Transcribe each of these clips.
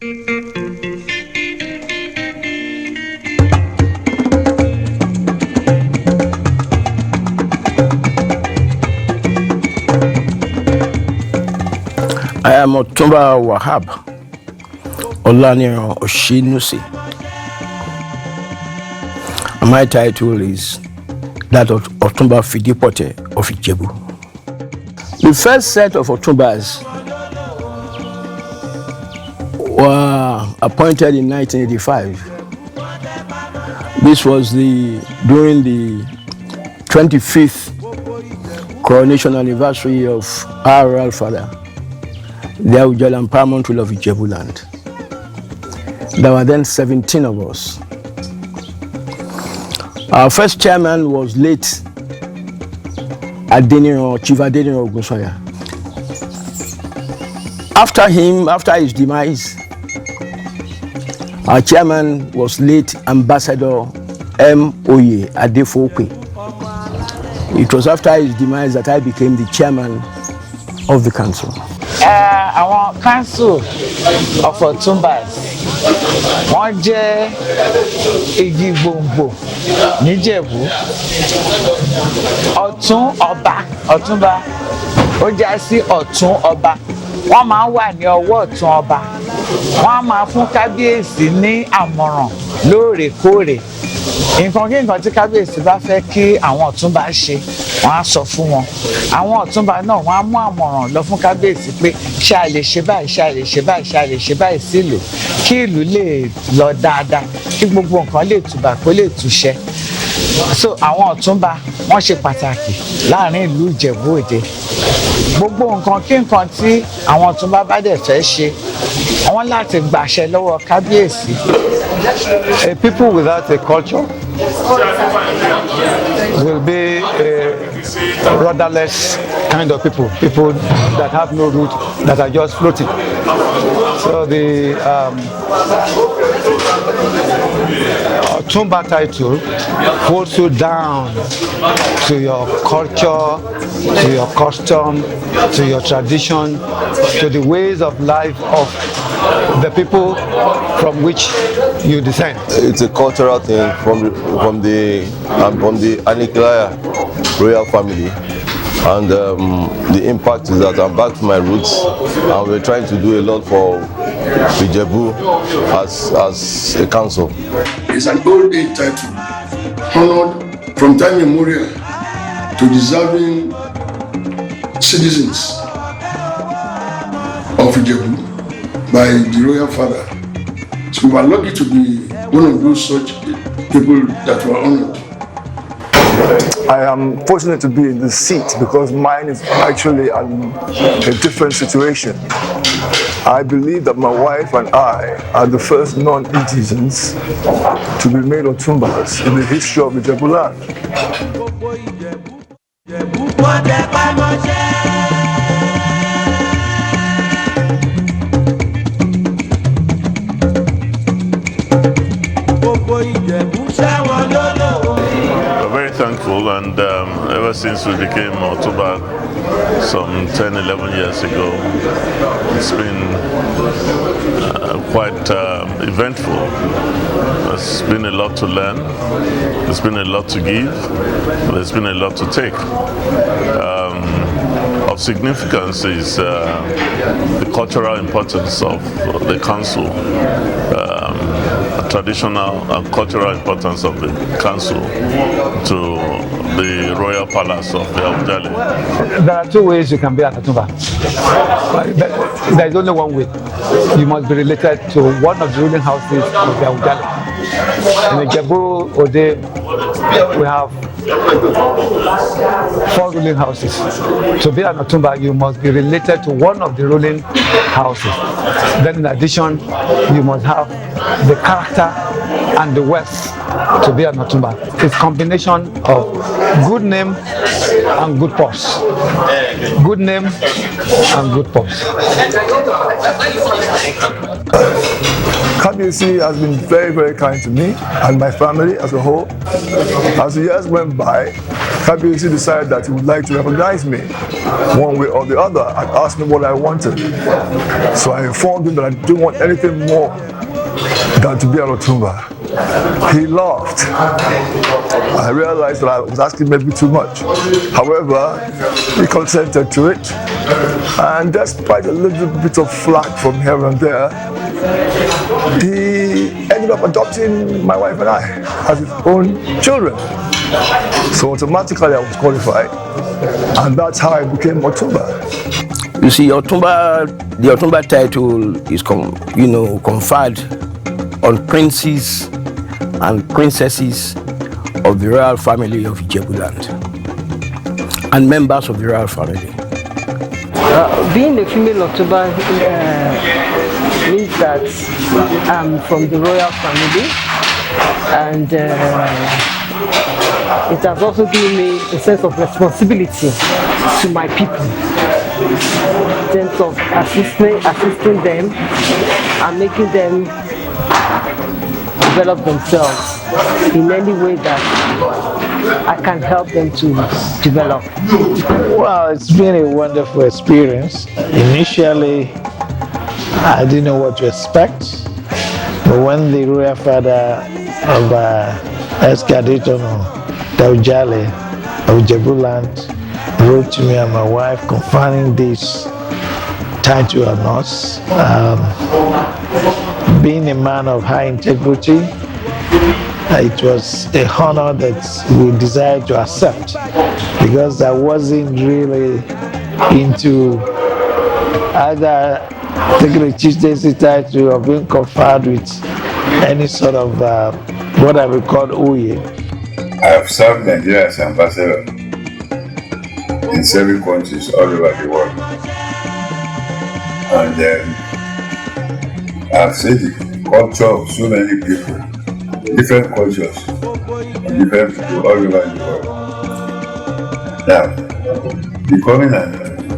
I am Otunbas Wahab Olaniran Oshinusi. My title is that of Otunbas Fidipote of Ijebu. The first set of Otunbas were appointed in 1985. This was during the 25th coronation anniversary of our royal father, the Ijebuland paramount ruler of Ijebuland. There were then 17 of us. Our first chairman was late Chief Adeniro Ogunsoya. After his demise, our chairman was late Ambassador M. Oye Adefokwe. It was after his demise that I became the chairman of the council. Our council of Otunbas, wọ́n jẹ́ Ijebuland ní Ìjẹ̀bú. Ọ̀túnba ó já sí ọ̀tún ọba. Wọ́n máa ń wà ní ọwọ́ ọ̀tún ọba. Wọ́n á máa fún kábíyèsí ní àmọ̀ràn lóòrèkóòrè. Nǹkan kí nǹkan tí kábíyèsí bá fẹ́ kí àwọn ọ̀túnba ṣe, wọ́n á sọ fún wọn. Àwọn ọ̀túnba náà wọ́n á mú àmọ̀ràn lọ fún kábíyèsí pé ṣé a lè ṣe báyìí, ṣé a lè ṣe báyìí, ṣé a lè ṣe báyìí sílùú kí ìlú lè lọ dáadáa, kí gbogbo nǹkan lè tùbà kó lè túṣẹ. So àwọn ọ̀túnba wọ́n ṣe pàtàkì láàrin ìlú Ìjẹ̀bú Òde. Gbogbo nǹkan kí nǹkan tí àwọn ọ̀túnba bá dẹ̀ fẹ́ ṣe, wọ́n láti gbàṣẹ lọ́wọ́ kábíyèsí. A people without a culture will be a rudderless kind of people that have no root, that are just floating. So the Otunba title holds you down to your culture, to your custom, to your tradition, to the ways of life of the people from which you descend. It's a cultural thing from the Anikilaya royal family, and the impact is that I'm back to my roots, and we're trying to do a lot for Ijebu as a council. It's an old age title, honored from time immemorial to deserving citizens of Ijebu by the royal father. So we are lucky to be one of those such people that were honored. I am fortunate to be in this seat because mine is actually a different situation. I believe that my wife and I are the first non-indigents to be made Otunbas in the history of Ijebuland. We're very thankful, and ever since we became Otunba some 10-11 years ago, it's been quite eventful. There's been a lot to learn, there's been a lot to give, there's been a lot to take. Of significance is the cultural importance of the council, traditional and cultural importance of the council to the royal palace of the Ijebuland. There are two ways you can be an Otunba. There is only one way. You must be related to one of the ruling houses of the Ijebuland. In Ijebu Ode, we have 4 ruling houses. To be an Otunba, you must be related to one of the ruling houses. Then in addition, you must have the character and the wealth to be an Otunba. It's a combination of good name and good purse. Good name and good purse. Kabiyesi has been very, very kind to me and my family as a whole. As the years went by, Kabiyesi decided that he would like to recognize me one way or the other and asked me what I wanted. So I informed him that I didn't want anything more than to be an Otunba. He laughed. I realized that I was asking maybe too much. However, he consented to it. And despite a little bit of flack from here and there, he ended up adopting my wife and I as his own children. So automatically I was qualified, and that's how I became Otunba. You see, Otunba, the Otunba title is conferred on princes and princesses of the royal family of Ijebuland and members of the royal family. Being a female Otunba means that I'm from the royal family, and it has also given me a sense of responsibility to my people, in terms of assisting them and making them develop themselves in any way that I can help them to develop. Well, it's been a wonderful experience. Initially, I didn't know what to expect, but when the royal father of EyeCandy.Digital of Ijebuland wrote to me and my wife conferring this title on us, being a man of high integrity, it was a honor that we desired to accept, because I wasn't really into either taking a chieftaincy title or being conferred with any sort of what I would call Oye. I have served Nigeria as ambassador in 7 countries all over the world, and I've seen the culture of so many people, different cultures, different people all over the world. Now, becoming an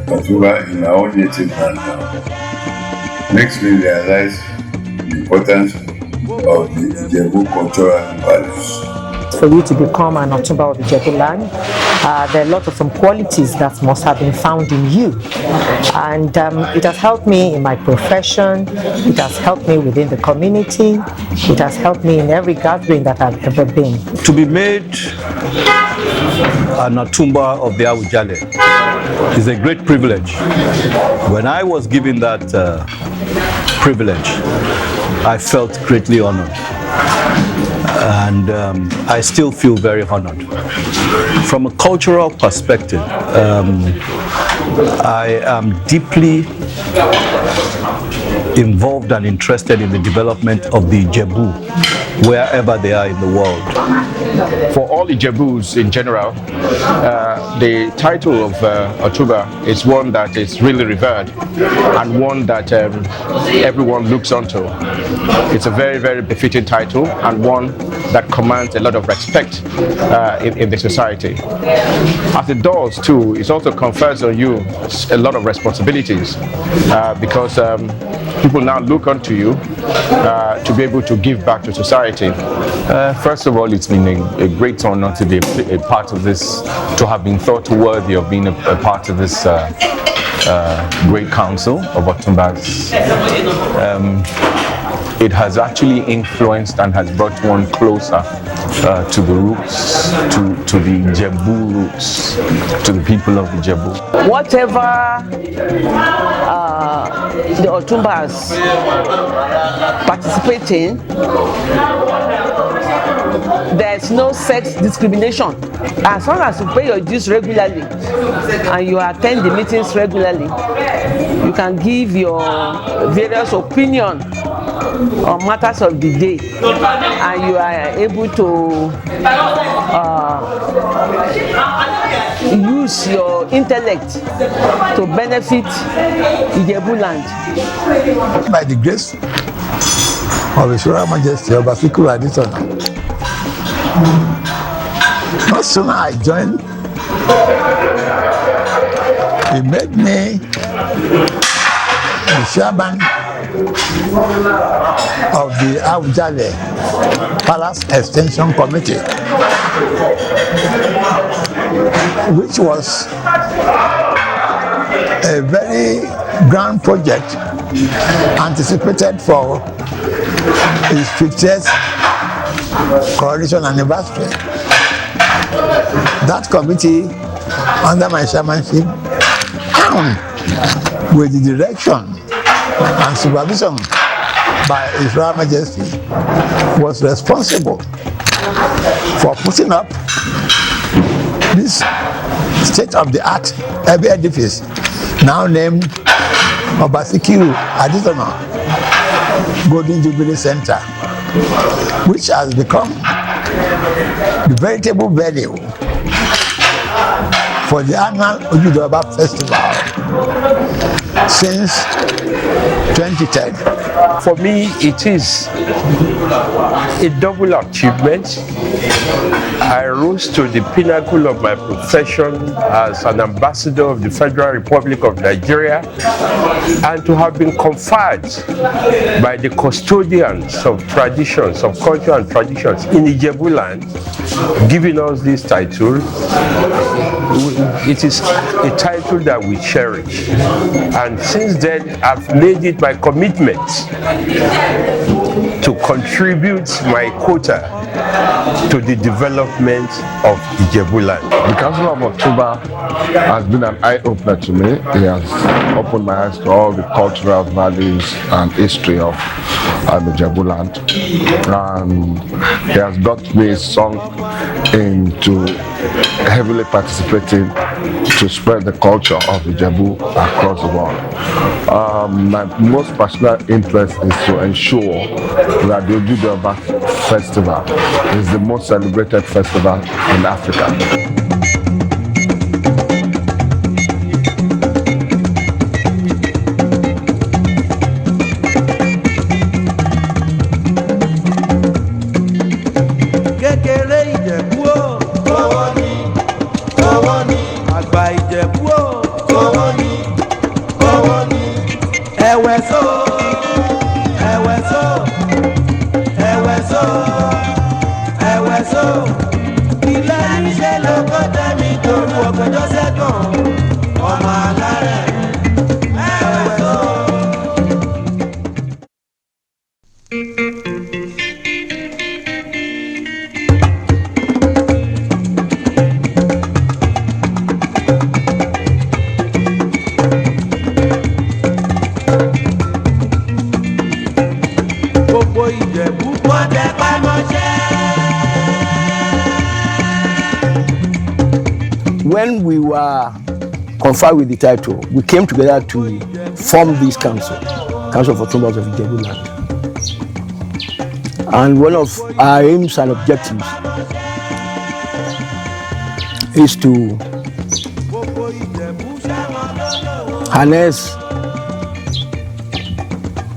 Otunba in my own native land now makes me realize the importance of the Ijebu cultural values. For you to become an Otunba of Ijebuland, there are a lot of some qualities that must have been found in you, and it has helped me in my profession, it has helped me within the community, it has helped me in every gathering that I've ever been. To be made an Otunba of the Awujale is a great privilege. When I was given that privilege, I felt greatly honored. And I still feel very honored. From a cultural perspective, I am deeply involved and interested in the development of the Ijebu, wherever they are in the world. For all Ijebus in general, the title of Otunba is one that is really revered and one that everyone looks onto. It's a very, very befitting title and one that commands a lot of respect in the society. As it does too, it also confers on you a lot of responsibilities because people now look onto you to be able to give back to society. First of all, it's been a great honor to be a part of this, to have been thought worthy of being a part of this great council of Otunbas. It has actually influenced and has brought one closer to the roots, to the Ijebu roots, to the people of Ijebu. Whatever the Otunbas participate in, there's no sex discrimination. As long as you pay your dues regularly and you attend the meetings regularly, you can give your various opinions on matters of the day, and you are able to use your intellect to benefit Ijebuland. By the grace of His Royal Majesty Oba Fikuru Adesina, no sooner I joined, he made me the chairman of the Awujale Palace Extension Committee, which was a very grand project anticipated for its 50th coronation anniversary. That committee, under my chairmanship, with the direction and supervision by His Royal Majesty, was responsible for putting up this state-of-the-art heavy edifice, now named Obasikiru Additional Golden Jubilee Center, which has become the veritable venue for the annual Ojudoba Festival since 2010. For me, it is a double achievement. I rose to the pinnacle of my profession as an ambassador of the Federal Republic of Nigeria, and to have been conferred by the custodians of traditions, of culture and traditions in Ijebuland, giving us this title. It is a title that we cherish, and since then I've made it my commitment to contribute my quota to the development of Ijebuland. The Council of Otunbas has been an eye-opener to me. It has opened my eyes to all the cultural values and history of Ijebuland, and it has got me sunk into heavily participating to spread the culture of Ijebu across the world. My most personal interest is to ensure that the Ojudoba Festival is the most celebrated festival in Africa. When we were conferred with the title, we came together to form this council of Otunbas of Ijebuland. And one of our aims and objectives is to harness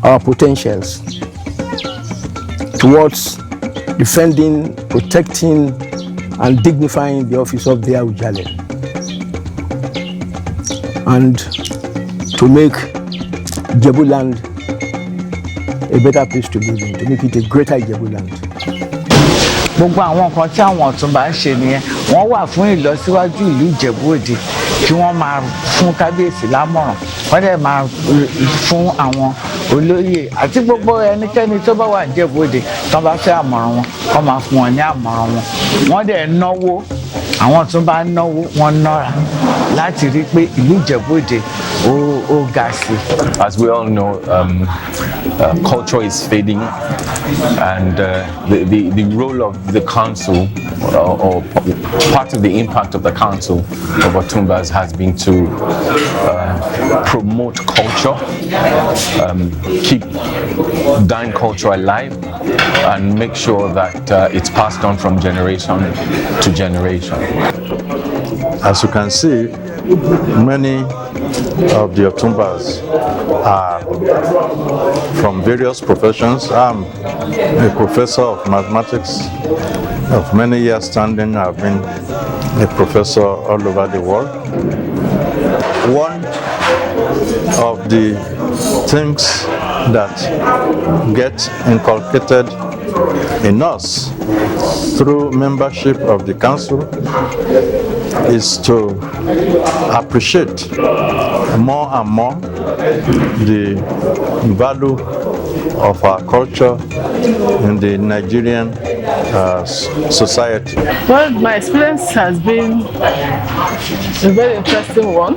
our potentials towards defending, protecting, and dignifying the office of the Awujale, and to make Ijebuland a better place to live in, to make it a greater Ijebuland. Gbogbo àwọn nǹkan tí àwọn Ọ̀túnba ń ṣe nìyẹn, wọ́n wà fún ìlọsíwájú ìlú Ìjẹ̀bú-Òde, kí wọ́n máa fún kábíyèsí lámọ̀ràn, wọ́n dẹ̀ máa fún àwọn olóyè àti gbogbo ẹnikẹ́ni tó bá wà ní Ìjẹ̀bú-Òde tó bá fẹ́ àmọ̀ràn wọn, kó máa fún wọn ní àmọ̀ràn wọn. Wọ́n dẹ̀ náwó, àwọn Ọ̀túnba náwó, wọ́n nára láti rí pé ìlú Ìjẹ̀bú-Òde ó ga sí. As we all know, culture is fading, and the role of the council, or part of the impact of the council of Otunbas, has been to promote culture, keep dying culture alive, and make sure that it's passed on from generation to generation. As you can see, many of the Otunbas are from various professions. I'm a professor of mathematics of many years standing. I've been a professor all over the world. One of the things that get inculcated in us through membership of the council is to appreciate more and more the value of our culture in the Nigerian society. Well, my experience has been a very interesting one.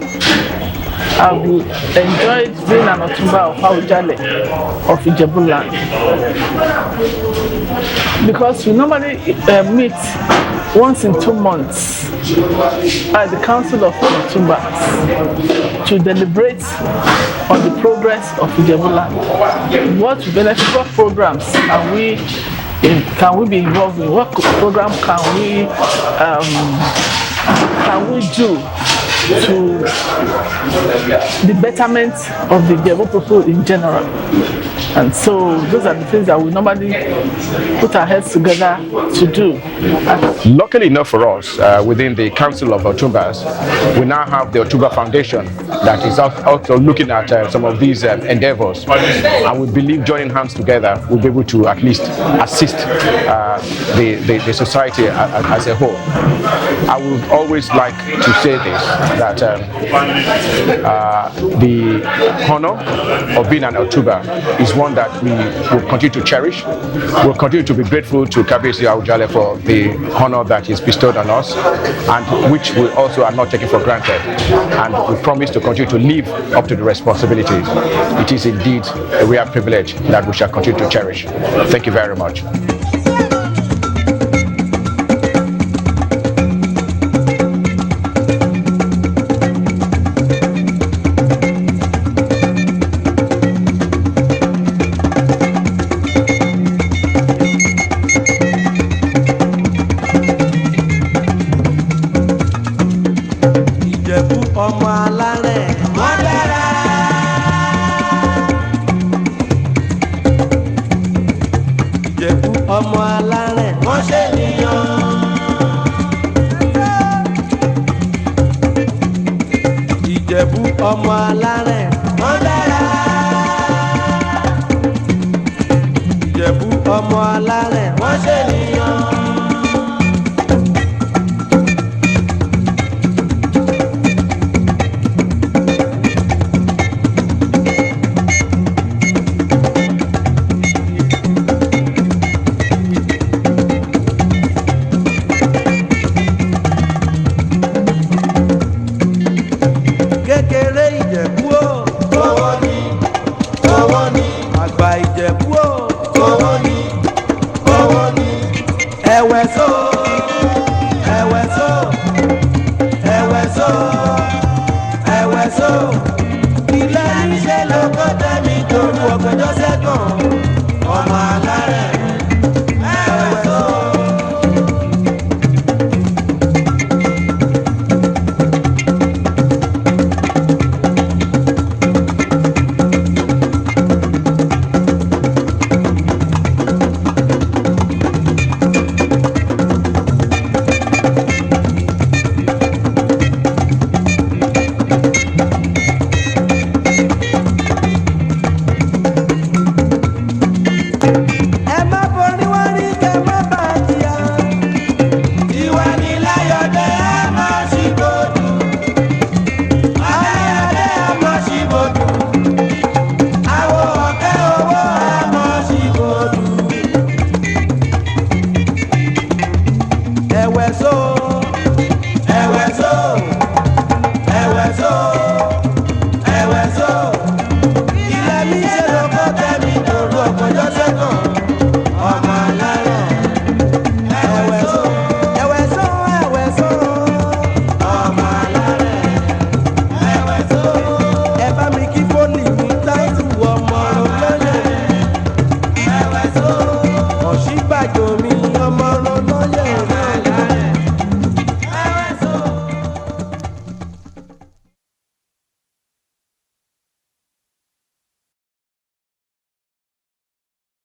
I've enjoyed being an Otunba of Awujale of Ijebuland, because we normally meet once in 2 months at the Council of Otunbas to deliberate on the progress of Ijebuland. What beneficial programs can we be involved in? What program can we do to the betterment of the Ijebu people in general? And so those are the things that we normally put our heads together to do. Luckily enough for us, within the Council of Otunbas, we now have the Otunba Foundation that is also looking at some of these endeavors. And we believe joining hands together will be able to at least assist the society as a whole. I would always like to say this, that the honor of being an Otunba is one that we will continue to cherish. We'll continue to be grateful to Kabiyesi Awujale for the honor that is bestowed on us, and which we also are not taking for granted. And we promise to continue to live up to the responsibilities. It is indeed a real privilege that we shall continue to cherish. Thank you very much. ọmọ alárẹ̀ wọ́n ṣe nìyàn. Ìjẹ̀bú ọmọ alárẹ̀ wọ́n dára. Ìjẹ̀bú ọmọ alárẹ̀ wọ́n ṣe nìyàn. Kékeré Ìjẹ̀bú o, kówó ni, kówó ni. Àgbà Ìjẹ̀bú o, kówó ni, kówó ni. Ẹ̀wẹ̀ so.